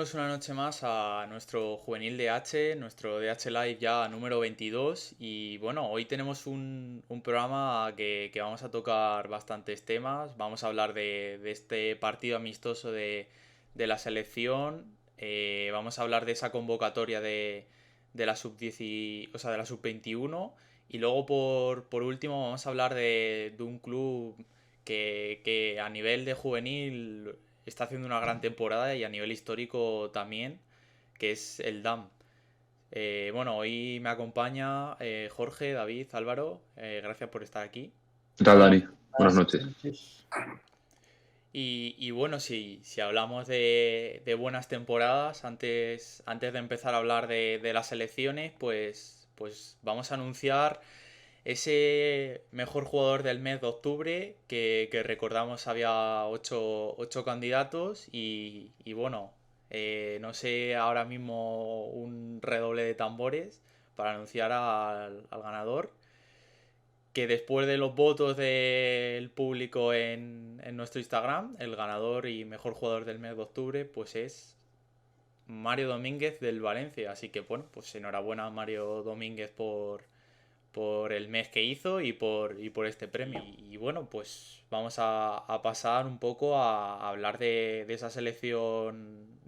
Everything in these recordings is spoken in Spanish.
Bienvenidos una noche más a nuestro Juvenil DH, nuestro DH Live ya número 22. Y bueno, hoy tenemos un programa que vamos a tocar bastantes temas. Vamos a hablar de este partido amistoso de la selección. Vamos a hablar de esa convocatoria de la sub-10, o sea, de la sub-21. Y luego por último vamos a hablar de un club que a nivel de juvenil está haciendo una gran temporada y a nivel histórico también, que es el DAM. Bueno, hoy me acompaña Jorge, David, Álvaro. Gracias por estar aquí. ¿Qué tal, Hola, Dani? Buenas buenas noches. noches. Y bueno, si hablamos de buenas temporadas, antes de empezar a hablar de las selecciones, pues vamos a anunciar ese mejor jugador del mes de octubre, que recordamos había ocho candidatos y bueno, no sé ahora mismo un redoble de tambores para anunciar al ganador, que después de los votos del público en nuestro Instagram, el ganador y mejor jugador del mes de octubre, pues es Mario Domínguez del Valencia. Así que bueno, pues enhorabuena a Mario Domínguez por el mes que hizo y por este premio. Y bueno, pues vamos a pasar un poco a hablar de esa selección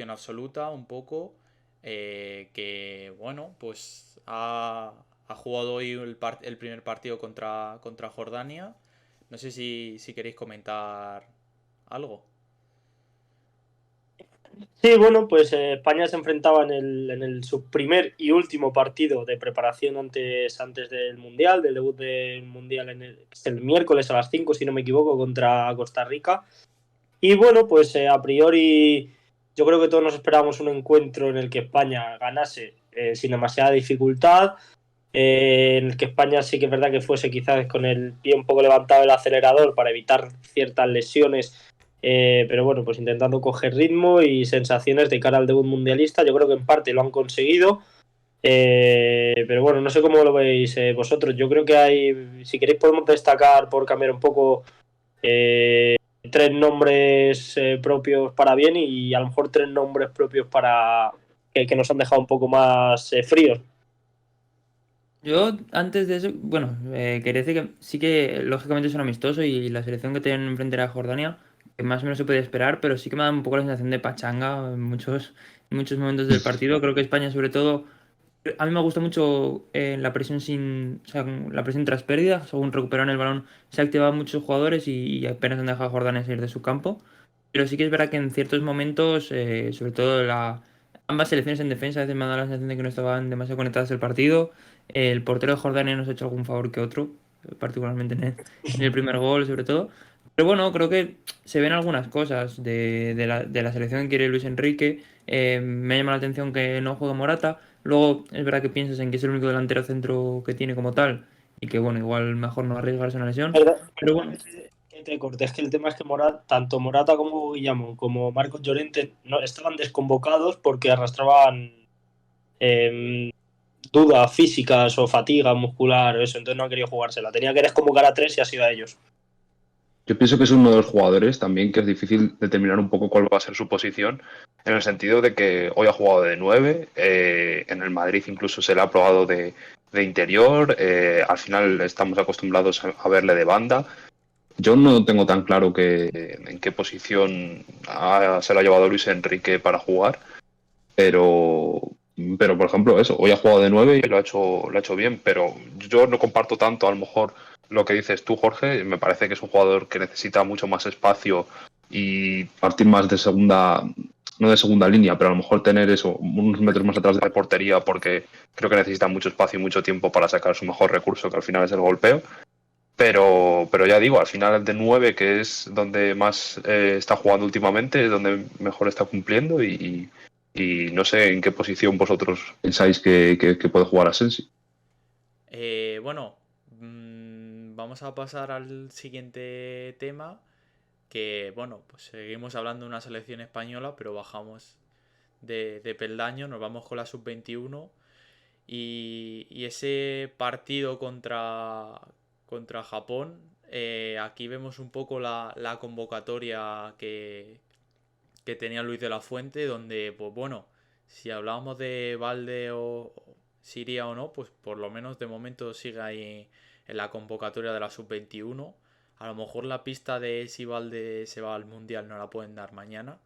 absoluta, un poco, que bueno, pues ha jugado hoy el primer partido contra Jordania. No sé si queréis comentar algo. Sí, bueno, pues España se enfrentaba en el su primer y último partido de preparación antes del Mundial, del debut del Mundial es el miércoles a las 5 si no me equivoco, contra Costa Rica. Y bueno, pues a priori yo creo que todos nos esperábamos un encuentro en el que España ganase sin demasiada dificultad, en el que España sí que es verdad que fuese quizás con el pie un poco levantado el acelerador para evitar ciertas lesiones, pero bueno, pues intentando coger ritmo y sensaciones de cara al debut mundialista. Yo creo que en parte lo han conseguido, pero bueno, no sé cómo lo veis vosotros. Yo creo que hay, si queréis podemos destacar por cambiar un poco eh, tres nombres propios para bien y a lo mejor tres nombres propios para que nos han dejado un poco más fríos. Yo, antes de eso, bueno, quería decir que sí que lógicamente es un amistoso y la selección que tienen enfrente era Jordania, que más o menos se puede esperar, pero sí que me da un poco la sensación de pachanga en muchos momentos del partido. Creo que España, sobre todo, a mí me gusta mucho la presión o sea, la presión tras pérdida, según recuperaron el balón, se activaban muchos jugadores y apenas han dejado a Jordania salir de su campo. Pero sí que es verdad que en ciertos momentos, sobre todo ambas selecciones en defensa, a veces me ha dado la sensación de que no estaban demasiado conectadas al partido. El portero de Jordania nos ha hecho algún favor que otro, particularmente en el primer gol, sobre todo. Pero bueno, creo que se ven algunas cosas de la selección que quiere Luis Enrique. Me llama la atención que no juegue Morata. Luego, es verdad que piensas en que es el único delantero centro que tiene como tal y que, bueno, igual mejor no arriesgarse a una lesión. Pero bueno, Que te corté, es que el tema es que tanto Morata como Guillamón como Marcos Llorente no, estaban desconvocados porque arrastraban eh, dudas físicas o fatiga muscular o eso, entonces no han querido jugársela. Tenía que desconvocar a tres y ha sido a ellos. Yo pienso que es uno de los jugadores también que es difícil determinar un poco cuál va a ser su posición, en el sentido de que hoy ha jugado de 9, en el Madrid incluso se le ha probado de interior, al final estamos acostumbrados a verle de banda. Yo no tengo tan claro en qué posición se lo ha llevado Luis Enrique para jugar, pero, pero por ejemplo, eso, hoy ha jugado de 9 y lo ha hecho bien, pero yo no comparto tanto a lo mejor lo que dices tú, Jorge. Me parece que es un jugador que necesita mucho más espacio y partir más de segunda, no de segunda línea, pero a lo mejor tener eso, unos metros más atrás de la portería, porque creo que necesita mucho espacio y mucho tiempo para sacar su mejor recurso, que al final es el golpeo. Pero ya digo, al final el de 9, que es donde más está jugando últimamente, es donde mejor está cumpliendo y no sé en qué posición vosotros pensáis que puede jugar Asensi. Bueno, vamos a pasar al siguiente tema, que bueno, pues seguimos hablando de una selección española, pero bajamos de peldaño, nos vamos con la sub-21 y ese partido contra Japón. Aquí vemos un poco la convocatoria que tenía Luis de la Fuente, donde, pues bueno, si hablábamos de Valde o si iría o no, pues por lo menos de momento sigue ahí en la convocatoria de la sub-21. A lo mejor la pista de si Valde se va al Mundial no la pueden dar mañana.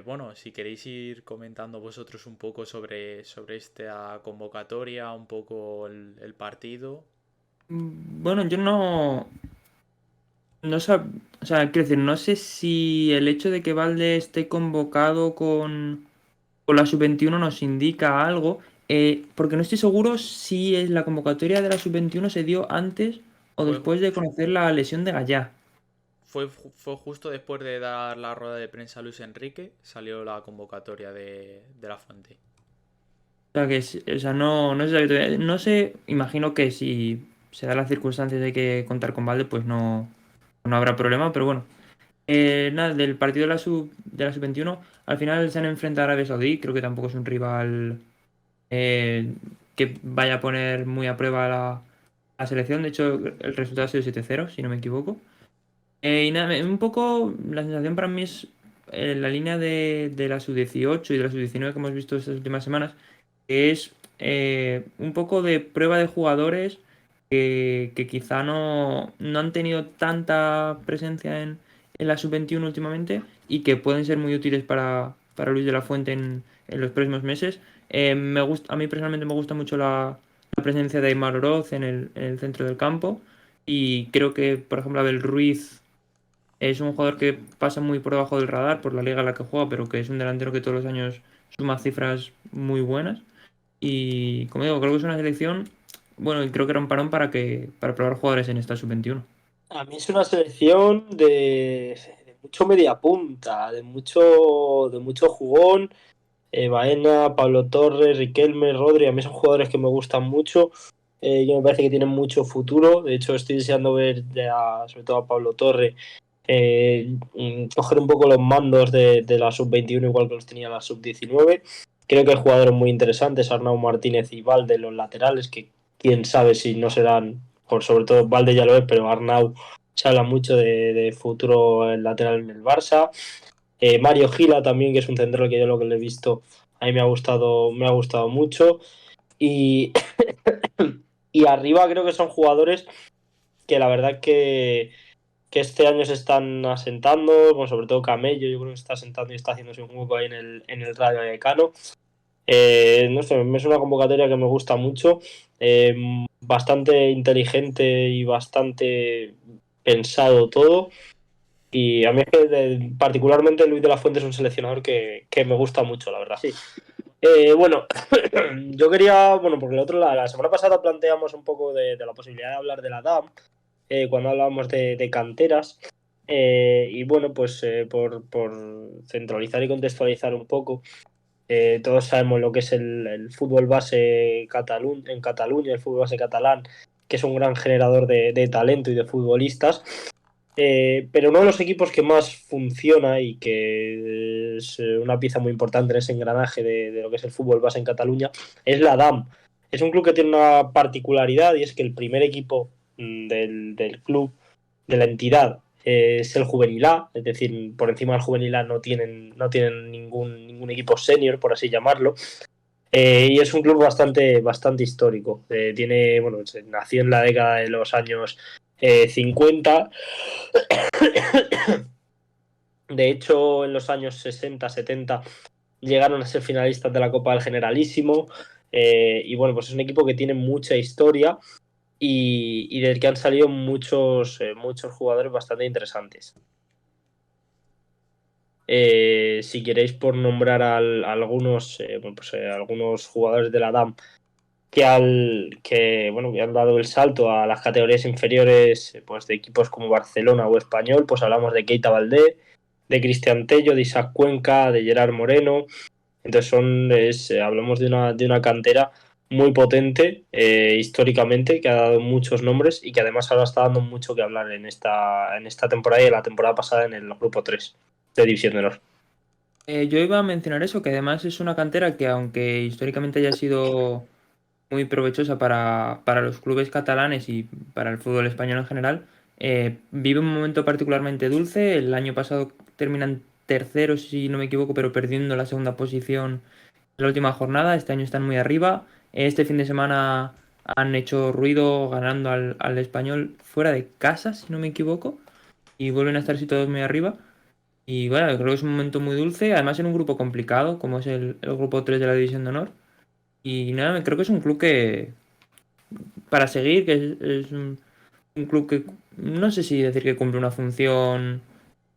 Bueno, si queréis ir comentando vosotros un poco sobre esta convocatoria, un poco el partido. Bueno, yo no sé, o sea, quiero decir, no sé si el hecho de que Valde esté convocado con la sub-21 nos indica algo, porque no estoy seguro si la convocatoria de la sub-21 se dio antes o Fue, después de conocer la lesión de Gallá. fue justo después de dar la rueda de prensa a Luis Enrique, salió la convocatoria de la Fuente. O sea, o sea, no se sabe todavía. No sé, imagino que si se da las circunstancias de que contar con Valde, pues no habrá problema, pero bueno. Nada, del partido de la sub-21, al final se han enfrentado a Arabia Saudí, creo que tampoco es un rival que vaya a poner muy a prueba la selección, de hecho el resultado ha sido 7-0, si no me equivoco. Y nada, un poco la sensación para mí es la línea de la sub-18 y de la sub-19 que hemos visto estas últimas semanas, que es un poco de prueba de jugadores que quizá no han tenido tanta presencia en la sub-21 últimamente y que pueden ser muy útiles para Luis de la Fuente en los próximos meses. A mí personalmente me gusta mucho la presencia de Aimar Oroz en el centro del campo y creo que, por ejemplo, Abel Ruiz es un jugador que pasa muy por debajo del radar por la liga en la que juega, pero que es un delantero que todos los años suma cifras muy buenas. Y como digo, creo que es una selección, bueno, y creo que era un parón para probar jugadores en esta sub-21. A mí es una selección de mucho media punta, de mucho jugón. Baena, Pablo Torres, Riquelme, Rodri, a mí son jugadores que me gustan mucho. Yo me parece que tienen mucho futuro. De hecho, estoy deseando ver sobre todo a Pablo Torres coger un poco los mandos de la sub-21 igual que los tenía la sub-19. Creo que hay jugadores muy interesantes, Arnau Martínez y Valde, los laterales, que quién sabe si no serán, por sobre todo Valde ya lo es, pero Arnau se habla mucho de futuro lateral en el Barça. Mario Gila también, que es un central que yo lo que le he visto, a mí me ha gustado mucho. Y, y arriba creo que son jugadores que la verdad que este año se están asentando, bueno, sobre todo Camello, yo creo que se está asentando y está haciéndose un hueco ahí en el Rayo Vallecano. No sé, es una convocatoria que me gusta mucho, bastante inteligente y bastante pensado todo. Y a mí es que particularmente Luis de la Fuente es un seleccionador que me gusta mucho, la verdad. Sí. Bueno, yo quería, bueno, porque la semana pasada planteamos un poco de la posibilidad de hablar de la DAM, cuando hablábamos de canteras. Y bueno, pues por centralizar y contextualizar un poco, todos sabemos lo que es el fútbol base en Cataluña, el fútbol base catalán, que es un gran generador de talento y de futbolistas. Pero uno de los equipos que más funciona y que es una pieza muy importante en ese engranaje de lo que es el fútbol base en Cataluña es la DAM. Es un club que tiene una particularidad y es que el primer equipo del club, de la entidad, es el Juvenil A, es decir, por encima del Juvenil A no tienen ningún equipo senior, por así llamarlo. Y es un club bastante histórico. Bueno, nació en la década de los años 50. De hecho, en los años 60-70 llegaron a ser finalistas de la Copa del Generalísimo. Y bueno, pues es un equipo que tiene mucha historia y del que han salido muchos jugadores bastante interesantes. Si queréis por nombrar algunos jugadores de la DAM que han dado el salto a las categorías inferiores, pues de equipos como Barcelona o Español, pues hablamos de Keita Valdé, de Cristian Tello, de Isaac Cuenca, de Gerard Moreno. Entonces hablamos de una cantera muy potente históricamente, que ha dado muchos nombres y que además ahora está dando mucho que hablar en esta temporada y en la temporada pasada en el grupo 3 de División de Honor. Yo iba a mencionar eso, que además es una cantera que aunque históricamente haya sido muy provechosa para los clubes catalanes y para el fútbol español en general, vive un momento particularmente dulce. El año pasado terminan terceros, si no me equivoco, pero perdiendo la segunda posición en la última jornada. Este año están muy arriba. Este fin de semana han hecho ruido ganando al Español fuera de casa, si no me equivoco, y vuelven a estar situados muy arriba. Y bueno, creo que es un momento muy dulce, además en un grupo complicado, como es el grupo 3 de la División de Honor. Y nada, creo que es un club que, para seguir, que es un club que no sé si decir que cumple una función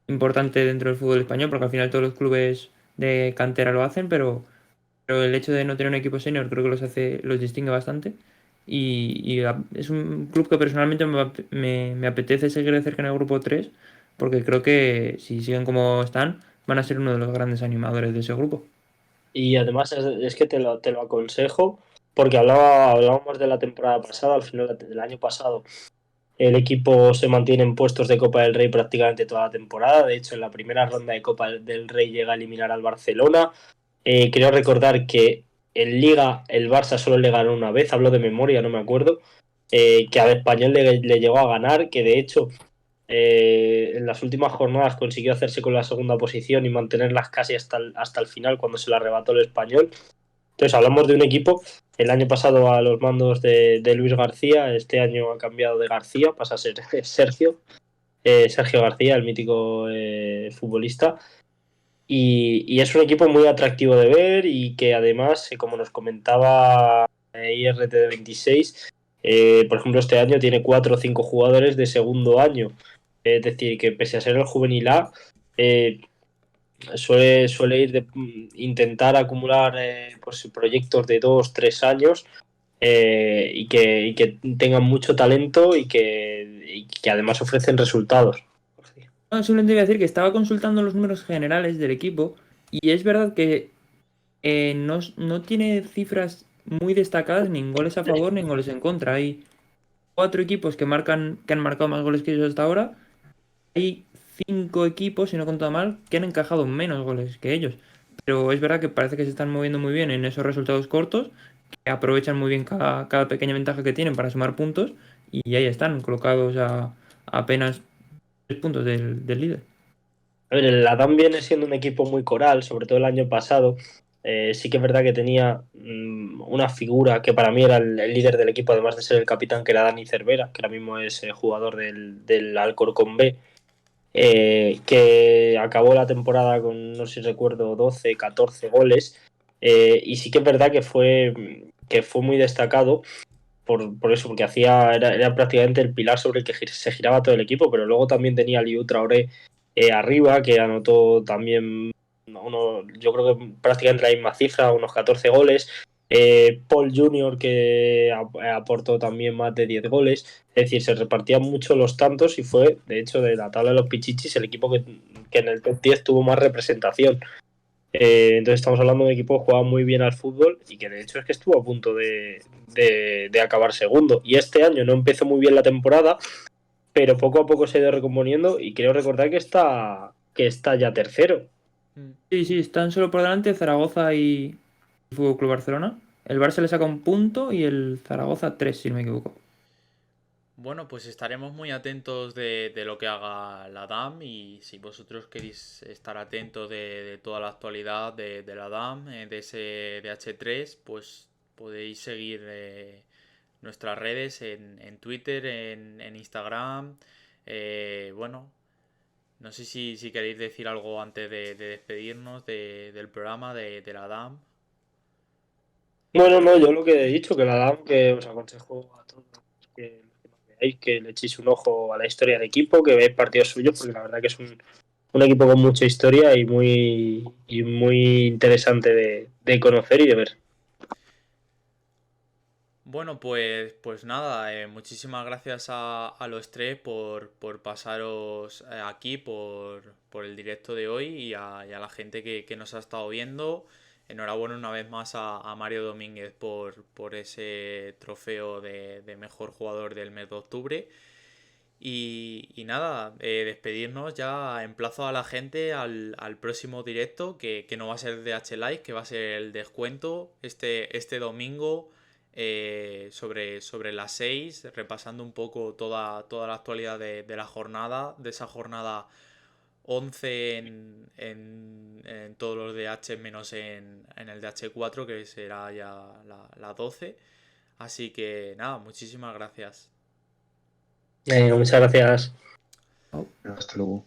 importante dentro del fútbol español, porque al final todos los clubes de cantera lo hacen, pero el hecho de no tener un equipo senior creo que los distingue bastante. Es un club que personalmente me apetece seguir de cerca en el grupo 3 porque creo que si siguen como están, van a ser uno de los grandes animadores de ese grupo. Y además es que te lo aconsejo, porque hablábamos de la temporada pasada, al final del año pasado. El equipo se mantiene en puestos de Copa del Rey prácticamente toda la temporada. De hecho, en la primera ronda de Copa del Rey llega a eliminar al Barcelona. Creo recordar que en Liga el Barça solo le ganó una vez, hablo de memoria, no me acuerdo. Que al Español le llegó a ganar, que de hecho en las últimas jornadas consiguió hacerse con la segunda posición y mantenerlas casi hasta el final cuando se la arrebató el Español. Entonces hablamos de un equipo, el año pasado a los mandos de Luis García, este año ha cambiado de García, pasa a ser Sergio García, el mítico futbolista. Y es un equipo muy atractivo de ver y que además, como nos comentaba IRT26, por ejemplo, este año tiene 4 o 5 jugadores de segundo año. Es decir, que pese a ser el juvenil A, eh, suele ir de intentar acumular pues, proyectos de 2 3 años y que tengan mucho talento y que además ofrecen resultados. No, simplemente voy a decir que estaba consultando los números generales del equipo y es verdad que no tiene cifras muy destacadas ni en goles a favor ni en goles en contra. Hay 4 equipos que han marcado más goles que ellos hasta ahora. Hay 5 equipos, si no he contado mal, que han encajado menos goles que ellos. Pero es verdad que parece que se están moviendo muy bien en esos resultados cortos, que aprovechan muy bien cada pequeña ventaja que tienen para sumar puntos y ahí están, colocados a apenas 3 puntos del líder. A ver, el Adam viene siendo un equipo muy coral, sobre todo el año pasado. Sí que es verdad que tenía una figura que para mí era el líder del equipo, además de ser el capitán, que era Dani Cervera, que ahora mismo es jugador del Alcorcón B, que acabó la temporada con, no sé si recuerdo, 12 14 goles. Y sí que es verdad que fue muy destacado por eso, porque era prácticamente el pilar sobre el que se giraba todo el equipo, pero luego también tenía a Liu Traoré arriba, que anotó también yo creo que prácticamente la misma cifra, unos 14 goles. Paul Junior, que aportó también más de 10 goles. Es decir, se repartían mucho los tantos y fue, de hecho, de la tabla de los Pichichis, el equipo que en el top 10 tuvo más representación. Entonces estamos hablando de un equipo que jugaba muy bien al fútbol y que de hecho es que estuvo a punto de acabar segundo. Y este año no empezó muy bien la temporada, pero poco a poco se ha ido recomponiendo y creo recordar que está ya tercero. Sí, sí, están solo por delante Zaragoza y Fútbol Club Barcelona. El Barça le saca un punto y el Zaragoza 3, si no me equivoco. Bueno, pues estaremos muy atentos de lo que haga la DAM y si vosotros queréis estar atentos de toda la actualidad de la DAM, de ese DH3, pues podéis seguir nuestras redes en Twitter, en Instagram. Bueno, no sé si queréis decir algo antes de despedirnos del programa de la DAM. Bueno, no, yo lo que he dicho, que la DAM, que os aconsejo a todos que veáis, que le echéis un ojo a la historia del equipo, que veáis partidos suyos, porque la verdad que es un equipo con mucha historia y muy interesante de conocer y de ver. Bueno, pues nada, muchísimas gracias a los tres por pasaros aquí por el directo de hoy y a la gente que nos ha estado viendo. Enhorabuena una vez más a Mario Domínguez por ese trofeo de mejor jugador del mes de octubre. Y nada, despedirnos ya. Emplazo a la gente al próximo directo, que no va a ser de H-Live, que va a ser el descuento este domingo sobre las 6, repasando un poco toda la actualidad de la jornada, de esa jornada 11 en todos los DH menos en el DH4, que será ya la 12. Así que nada, muchísimas gracias. Muchas gracias. Hasta luego.